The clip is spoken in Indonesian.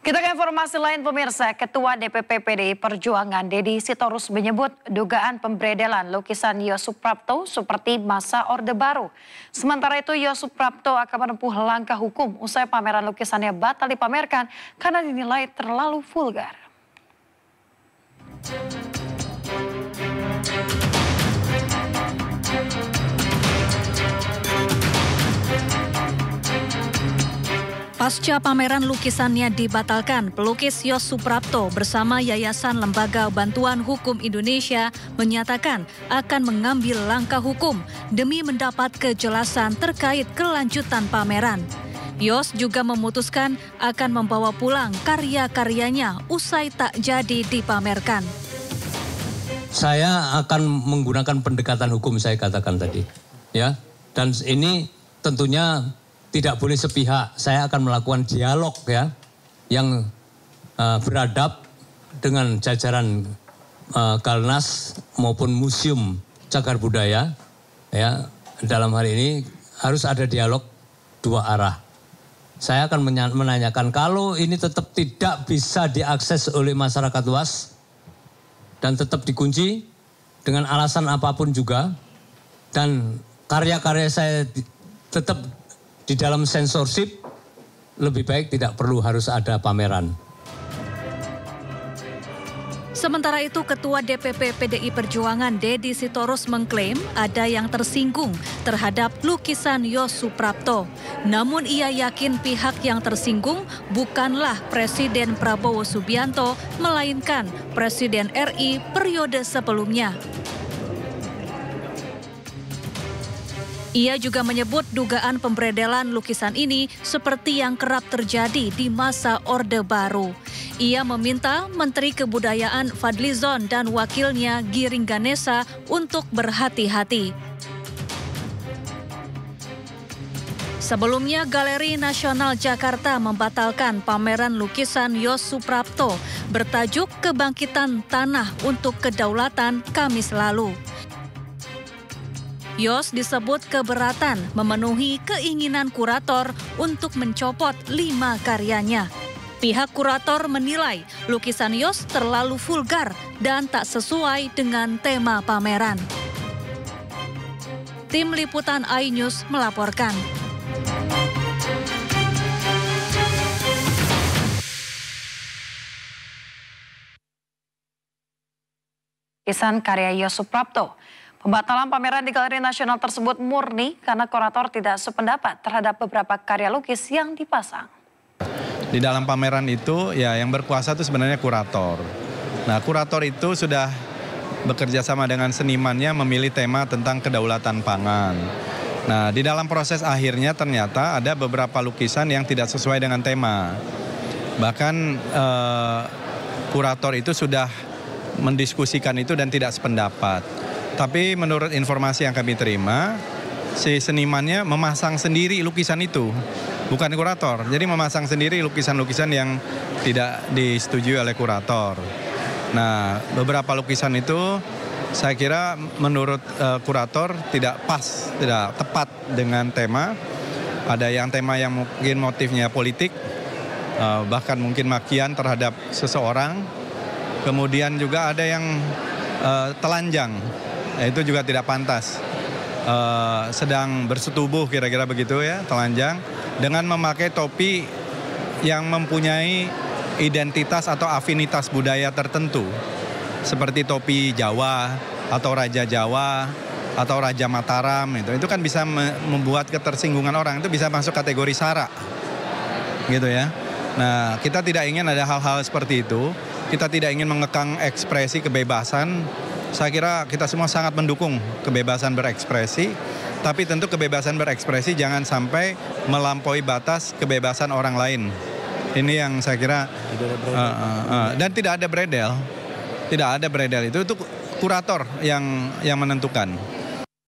Kita ke informasi lain pemirsa, Ketua DPP PDI Perjuangan Deddy Sitorus menyebut dugaan pemberedelan lukisan Yos Suprapto seperti masa Orde Baru. Sementara itu Yos Suprapto akan menempuh langkah hukum usai pameran lukisannya batal dipamerkan karena dinilai terlalu vulgar. Pasca pameran lukisannya dibatalkan, pelukis Yos Suprapto bersama Yayasan Lembaga Bantuan Hukum Indonesia menyatakan akan mengambil langkah hukum demi mendapat kejelasan terkait kelanjutan pameran. Yos juga memutuskan akan membawa pulang karya-karyanya usai tak jadi dipamerkan. Saya akan menggunakan pendekatan hukum, saya katakan tadi, ya. Dan ini tentunya tidak boleh sepihak. Saya akan melakukan dialog ya yang beradab dengan jajaran Kalnas maupun Museum Cagar Budaya. Ya, dalam hal ini harus ada dialog dua arah. Saya akan menanyakan kalau ini tetap tidak bisa diakses oleh masyarakat luas dan tetap dikunci dengan alasan apapun juga, dan karya-karya saya tetap di dalam sensorship, lebih baik tidak perlu harus ada pameran. Sementara itu, Ketua DPP PDI Perjuangan Deddy Sitorus mengklaim ada yang tersinggung terhadap lukisan Yos Suprapto. Namun ia yakin pihak yang tersinggung bukanlah Presiden Prabowo Subianto, melainkan Presiden RI periode sebelumnya. Ia juga menyebut dugaan pemberedelan lukisan ini seperti yang kerap terjadi di masa Orde Baru. Ia meminta Menteri Kebudayaan Fadlizon dan wakilnya Giring Ganesa untuk berhati-hati. Sebelumnya, Galeri Nasional Jakarta membatalkan pameran lukisan Yos Suprapto bertajuk Kebangkitan Tanah untuk Kedaulatan Kamis lalu. Yos disebut keberatan memenuhi keinginan kurator untuk mencopot 5 karyanya. Pihak kurator menilai lukisan Yos terlalu vulgar dan tak sesuai dengan tema pameran. Tim Liputan iNews melaporkan. Lukisan karya Yos Suprapto. Pembatalan pameran di Galeri Nasional tersebut murni karena kurator tidak sependapat terhadap beberapa karya lukis yang dipasang. Di dalam pameran itu ya yang berkuasa itu sebenarnya kurator. Nah, kurator itu sudah bekerja sama dengan senimannya memilih tema tentang kedaulatan pangan. Nah, di dalam proses akhirnya ternyata ada beberapa lukisan yang tidak sesuai dengan tema. Bahkan kurator itu sudah mendiskusikan itu dan tidak sependapat. Tapi menurut informasi yang kami terima, si senimannya memasang sendiri lukisan itu, bukan kurator. Jadi memasang sendiri lukisan-lukisan yang tidak disetujui oleh kurator. Nah, beberapa lukisan itu saya kira menurut kurator tidak pas, tidak tepat dengan tema. Ada yang tema yang mungkin motifnya politik, bahkan mungkin makian terhadap seseorang. Kemudian juga ada yang telanjang. Itu juga tidak pantas, sedang bersetubuh kira-kira begitu ya, telanjang, dengan memakai topi yang mempunyai identitas atau afinitas budaya tertentu, seperti topi Jawa, atau Raja Jawa, atau Raja Mataram, itu kan bisa membuat ketersinggungan orang, itu bisa masuk kategori sara, gitu ya. Nah, kita tidak ingin ada hal-hal seperti itu, kita tidak ingin mengekang ekspresi kebebasan. Saya kira kita semua sangat mendukung kebebasan berekspresi, tapi tentu kebebasan berekspresi jangan sampai melampaui batas kebebasan orang lain. Ini yang saya kira, dan tidak ada beredel, itu kurator yang menentukan.